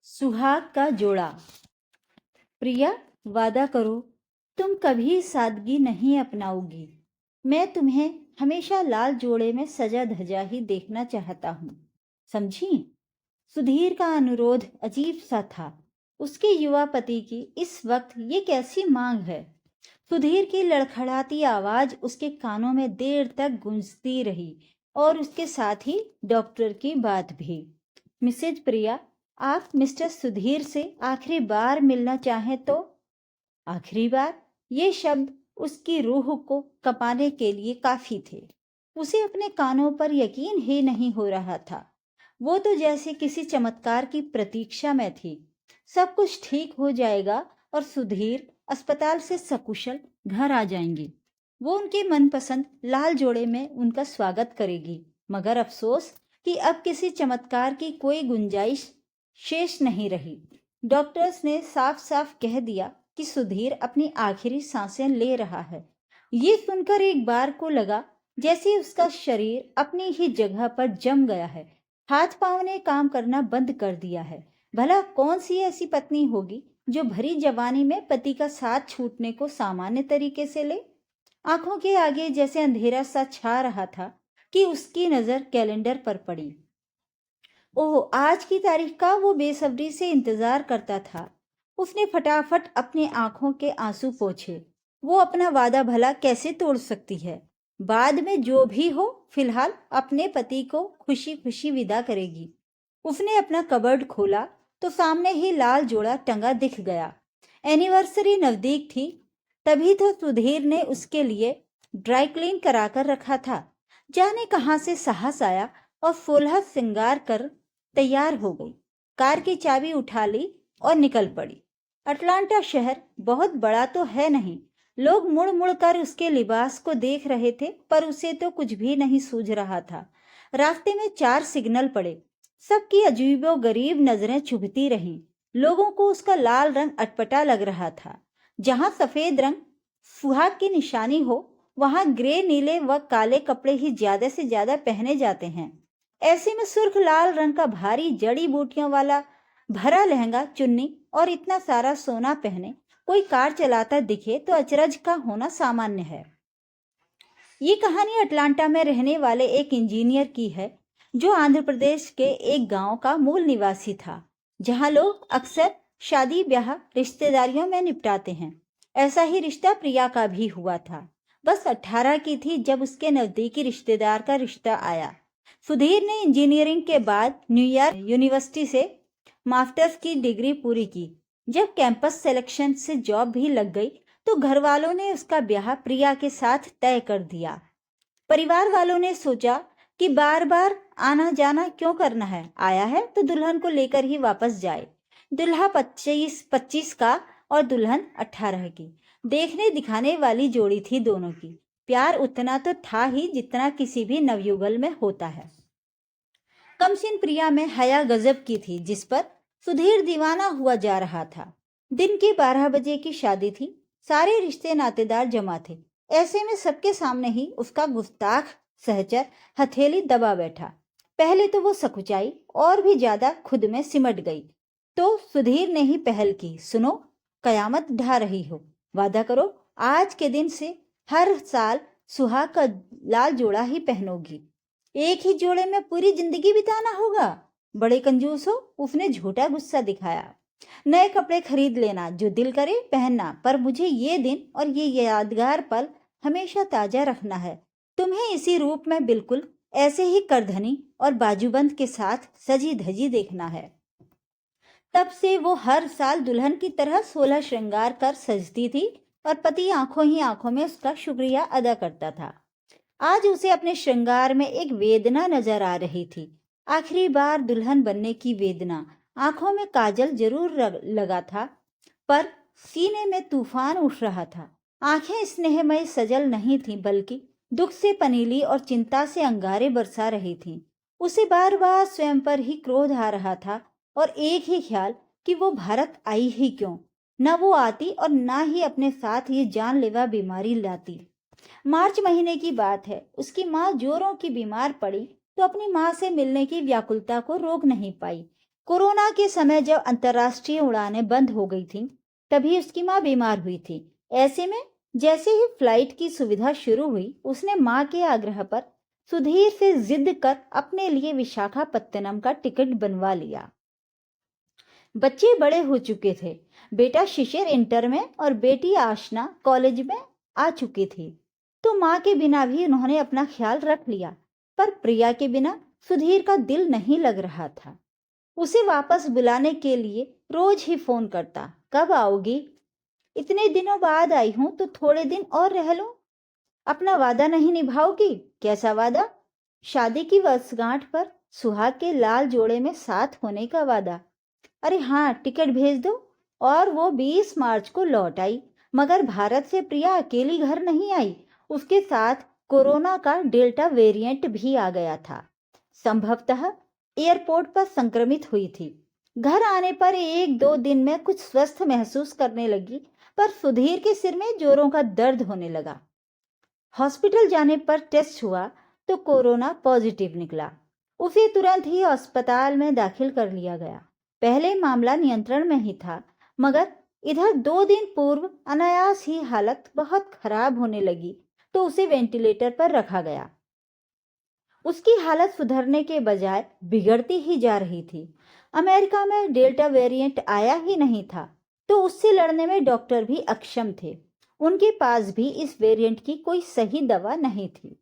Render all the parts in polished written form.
सुहाग का जोड़ा। प्रिया, वादा करो तुम कभी सादगी नहीं अपनाओगी। मैं तुम्हें हमेशा लाल जोड़े में सजा धजा ही देखना चाहता हूँ, समझी? सुधीर का अनुरोध अजीब सा था। उसके युवा पति की इस वक्त ये कैसी मांग है? सुधीर की लड़खड़ाती आवाज उसके कानों में देर तक गूंजती रही और उसके साथ ही डॉक्टर की बात भी। मिसेज प्रिया, आप मिस्टर सुधीर से आखिरी बार मिलना चाहें तो? आखिरी बार, ये शब्द उसकी रूह को कपाने के लिए काफी थे। उसे अपने कानों पर यकीन ही नहीं हो रहा था। वो तो जैसे किसी चमत्कार की प्रतीक्षा में थी। सब कुछ ठीक हो जाएगा और सुधीर अस्पताल से सकुशल घर आ जाएंगे। वो उनके मनपसंद लाल जोड़े में उनका स्वागत करेगी। मगर अफसोस कि अब किसी चमत्कार की कोई गुंजाइश शेष नहीं रही। डॉक्टर्स ने साफ साफ कह दिया कि सुधीर अपनी आखिरी सांसें ले रहा है। ये सुनकर एक बार को लगा जैसे उसका शरीर अपनी ही जगह पर जम गया है। हाथ पांव ने काम करना बंद कर दिया है। भला कौन सी ऐसी पत्नी होगी जो भरी जवानी में पति का साथ छूटने को सामान्य तरीके से ले? आंखों के आगे जैसे अंधेरा सा छा रहा था कि उसकी नजर कैलेंडर पर पड़ी। ओह, आज की तारीख का वो बेसब्री से इंतजार करता था। उसने फटाफट अपनी आंखों के आंसू पोंछे। वो अपना वादा भला कैसे तोड़ सकती है? बाद में जो भी हो, फिलहाल अपने पति को खुशी खुशी विदा करेगी। उसने अपना कबर्ड खोला तो सामने ही लाल जोड़ा टंगा दिख गया। एनिवर्सरी नजदीक थी, तभी तो सुधीर ने उसके लिए ड्राई क्लीन कराकर रखा था। जाने कहां से साहस आया और फूलहा श्रृंगार कर तैयार हो गई। कार की चाबी उठा ली और निकल पड़ी। अटलांटा शहर बहुत बड़ा तो है नहीं। लोग मुड़ मुड़ कर उसके लिबास को देख रहे थे, पर उसे तो कुछ भी नहीं सूझ रहा था। रास्ते में 4 सिग्नल पड़े। सबकी अजीबो गरीब नजरें चुभती रहीं। लोगों को उसका लाल रंग अटपटा लग रहा था। जहां सफेद रंग सुहाग की निशानी हो, वहां ग्रे, नीले व काले कपड़े ही ज्यादा से ज्यादा पहने जाते हैं। ऐसे में सुर्ख लाल रंग का भारी जड़ी बूटियों वाला भरा लहंगा, चुन्नी और इतना सारा सोना पहने कोई कार चलाता दिखे तो अचरज का होना सामान्य है। ये कहानी अटलांटा में रहने वाले एक इंजीनियर की है, जो आंध्र प्रदेश के एक गांव का मूल निवासी था, जहां लोग अक्सर शादी ब्याह रिश्तेदारियों में निपटाते हैं। ऐसा ही रिश्ता प्रिया का भी हुआ था। बस 18 की थी जब उसके नजदीकी रिश्तेदार का रिश्ता आया। सुधीर ने इंजीनियरिंग के बाद न्यूयॉर्क यूनिवर्सिटी से मास्टर्स की डिग्री पूरी की। जब कैंपस सिलेक्शन से जॉब भी लग गई तो घर वालों ने उसका ब्याह प्रिया के साथ तय कर दिया। परिवार वालों ने सोचा कि बार बार आना जाना क्यों करना है, आया है तो दुल्हन को लेकर ही वापस जाए। दुल्हा 25 का और दुल्हन 18 की। देखने दिखाने वाली जोड़ी थी दोनों की। प्यार उतना तो था ही जितना किसी भी नवयुगल में होता है। कमसिन प्रिया में हया गजब की थी, जिस पर सुधीर दीवाना हुआ जा रहा था। दिन के 12 बजे की शादी थी। सारे रिश्ते नातेदार जमा थे। ऐसे में सबके सामने ही उसका गुस्ताख सहचर हथेली दबा बैठा। पहले तो वो सकुचाई और भी ज्यादा खुद में सिमट गई। तो सुधीर ने ही पहल की। सुनो, कयामत ढा रही हो, वादा करो आज के दिन से हर साल सुहाग का लाल जोड़ा ही पहनोगी। एक ही जोड़े में पूरी जिंदगी बिताना होगा? बड़े कंजूस हो, उसने झूठा गुस्सा दिखाया। नए कपड़े खरीद लेना, जो दिल करे पहनना, पर मुझे ये दिन और ये यादगार पल हमेशा ताजा रखना है। तुम्हें इसी रूप में बिल्कुल ऐसे ही करधनी और बाजूबंद के साथ सजी धजी देखना है। तब से वो हर साल दुल्हन की तरह 16 श्रृंगार कर सजती थी और पति आंखों ही आंखों में उसका शुक्रिया अदा करता था। आज उसे अपने श्रृंगार में एक वेदना नजर आ रही थी। आखिरी बार दुल्हन बनने की वेदना। आंखों में काजल जरूर लगा था, पर सीने में तूफान उठ रहा था। आंखें स्नेहमय सजल नहीं थीं, बल्कि दुख से पनीली और चिंता से अंगारे बरसा रही थीं। उसे बार बार स्वयं पर ही क्रोध आ रहा था और एक ही ख्याल कि वो भारत आई ही क्यों। न वो आती और न ही अपने साथ ये जानलेवा बीमारी लाती। मार्च महीने की बात है। उसकी माँ जोरों की बीमार पड़ी तो अपनी माँ से मिलने की व्याकुलता को रोक नहीं पाई। कोरोना के समय जब अंतर्राष्ट्रीय उड़ानें बंद हो गई थीं, तभी उसकी माँ बीमार हुई थी। ऐसे में जैसे ही फ्लाइट की सुविधा शुरू हुई, उसने माँ के आग्रह पर सुधीर से जिद कर अपने लिए विशाखापत्तनम का टिकट बनवा लिया। बच्चे बड़े हो चुके थे। बेटा शिशिर इंटर में और बेटी आशना कॉलेज में आ चुकी थी, तो माँ के बिना भी उन्होंने अपना ख्याल रख लिया। पर प्रिया के बिना सुधीर का दिल नहीं लग रहा था। उसे वापस बुलाने के लिए रोज ही फोन करता, कब आओगी? इतने दिनों बाद आई हूं तो थोड़े दिन और रह लो। अपना वादा नहीं निभाओगी? कैसा वादा? शादी की वर्षगांठ पर सुहाग के लाल जोड़े में साथ होने का वादा। अरे हाँ, टिकट भेज दो। और वो 20 मार्च को लौट आई, मगर भारत से प्रिया अकेली घर नहीं आई। उसके साथ कोरोना का डेल्टा वेरिएंट भी आ गया था। संभवतः एयरपोर्ट पर संक्रमित हुई थी। घर आने पर 1-2 दिन में कुछ स्वस्थ महसूस करने लगी, पर सुधीर के सिर में जोरों का दर्द होने लगा। हॉस्पिटल जाने पर टेस्ट हुआ तो कोरोना पॉजिटिव निकला। उसे तुरंत ही अस्पताल में दाखिल कर लिया गया। पहले मामला नियंत्रण में ही था, मगर इधर 2 दिन पूर्व अनायास ही हालत बहुत खराब होने लगी, तो उसे वेंटिलेटर पर रखा गया। उसकी हालत सुधरने के बजाय बिगड़ती ही जा रही थी। अमेरिका में डेल्टा वेरिएंट आया ही नहीं था, तो उससे लड़ने में डॉक्टर भी अक्षम थे। उनके पास भी इस वेरिएंट की कोई सही दवा नहीं थी।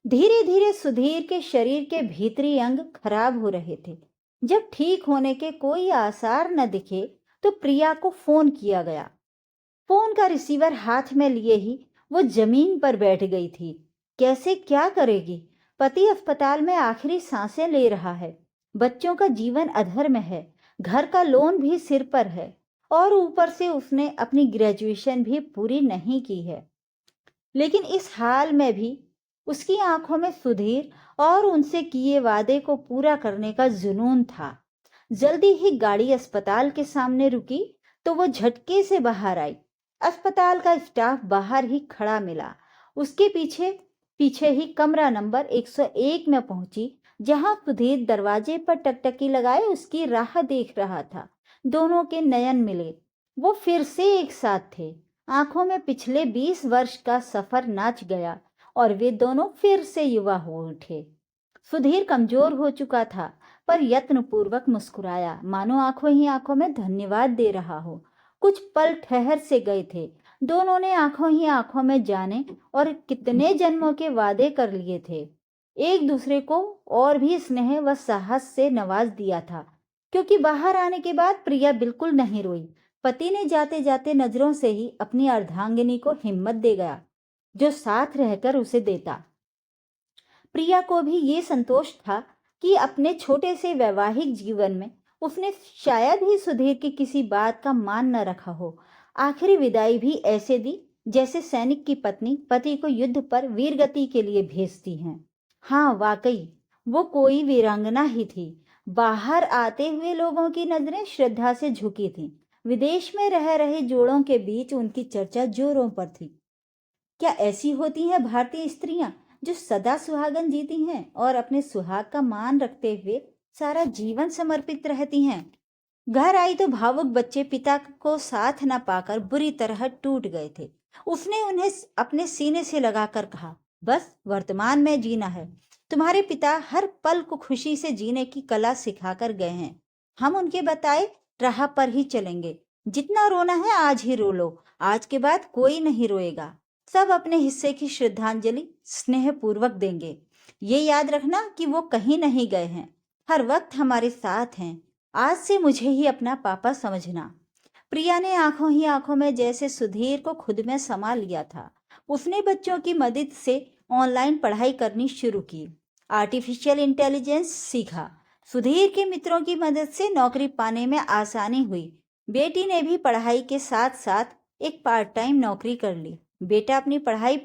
धीरे धीरे सुधीर के शरीर के भीतरी अंग खराब हो रहे थे। जब ठीक होने के कोई आसार न दिखे, तो प्रिया को फोन किया गया। फोन का रिसीवर हाथ में लिए ही वो जमीन पर बैठ गई थी। कैसे क्या करेगी? पति अस्पताल में आखिरी सांसें ले रहा है, बच्चों का जीवन अधर में है, घर का लोन भी सिर पर है, और ऊपर से उसने अपनी ग्रेजुएशन भी पूरी नहीं की है। लेकिन इस हाल में भी उसकी आंखों में सुधीर और उनसे किए वादे को पूरा करने का जुनून था। जल्दी ही गाड़ी अस्पताल के सामने रुकी तो वो झटके से बाहर आई। अस्पताल का स्टाफ बाहर ही खड़ा मिला। उसके पीछे पीछे ही कमरा नंबर 101 में पहुंची, जहां सुधीर दरवाजे पर टकटकी लगाए उसकी राह देख रहा था। दोनों के नयन मिले। वो फिर से एक साथ थे। आंखों में पिछले 20 वर्ष का सफर नाच गया और वे दोनों फिर से युवा हो उठे। सुधीर कमजोर हो चुका था, पर यत्नपूर्वक मुस्कुराया, मानो आंखों ही आंखों में धन्यवाद दे रहा हो। कुछ पल ठहर से गए थे। दोनों ने आंखों ही आंखों में जाने और कितने जन्मों के वादे कर लिए थे। एक दूसरे को और भी स्नेह व साहस से नवाज दिया था, क्योंकि बाहर आने के बाद प्रिया बिल्कुल नहीं रोई। पति ने जाते जाते नजरों से ही अपनी अर्धांगिनी को हिम्मत दे गया, जो साथ रहकर उसे देता। प्रिया को भी ये संतोष था कि अपने छोटे से वैवाहिक जीवन में उसने शायद ही सुधीर की किसी बात का मान न रखा हो। आखिरी विदाई भी ऐसे दी जैसे सैनिक की पत्नी पति को युद्ध पर वीरगति के लिए भेजती हैं। हाँ, वाकई वो कोई वीरांगना ही थी। बाहर आते हुए लोगों की नजरें श्रद्धा से झुकी थीं। विदेश में रह रहे जोड़ों के बीच उनकी चर्चा जोरों पर थी। क्या ऐसी होती हैं भारतीय स्त्रियां जो सदा सुहागन जीती हैं और अपने सुहाग का मान रखते हुए सारा जीवन समर्पित रहती हैं? घर आई तो भावुक बच्चे पिता को साथ न पाकर बुरी तरह टूट गए थे। उसने उन्हें अपने सीने से लगाकर कहा, बस वर्तमान में जीना है। तुम्हारे पिता हर पल को खुशी से जीने की कला सिखाकर गए हैं। हम उनके बताए राह पर ही चलेंगे। जितना रोना है आज ही रो लो, आज के बाद कोई नहीं रोएगा। सब अपने हिस्से की श्रद्धांजलि स्नेह पूर्वक देंगे। ये याद रखना कि वो कहीं नहीं गए हैं, हर वक्त हमारे साथ हैं। आज से मुझे ही अपना पापा समझना। प्रिया ने आंखों ही आंखों में जैसे सुधीर को खुद में समा लिया था। उसने बच्चों की मदद से ऑनलाइन पढ़ाई करनी शुरू की, आर्टिफिशियल इंटेलिजेंस सीखा। सुधीर के मित्रों की मदद से नौकरी पाने में आसानी हुई। बेटी ने भी पढ़ाई के साथ साथ एक पार्ट टाइम नौकरी कर ली। बेटा अपनी पढ़ाई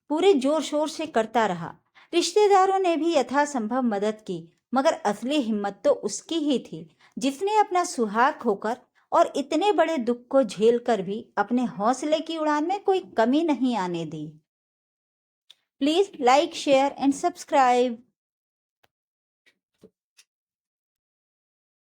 पूरे जोर शोर से करता रहा। रिश्तेदारों ने भी यथासंभव मदद की, मगर असली हिम्मत तो उसकी ही थी, जिसने अपना सुहाग खोकर और इतने बड़े दुख को झेलकर भी अपने हौसले की उड़ान में कोई कमी नहीं आने दी। Please like, share and subscribe.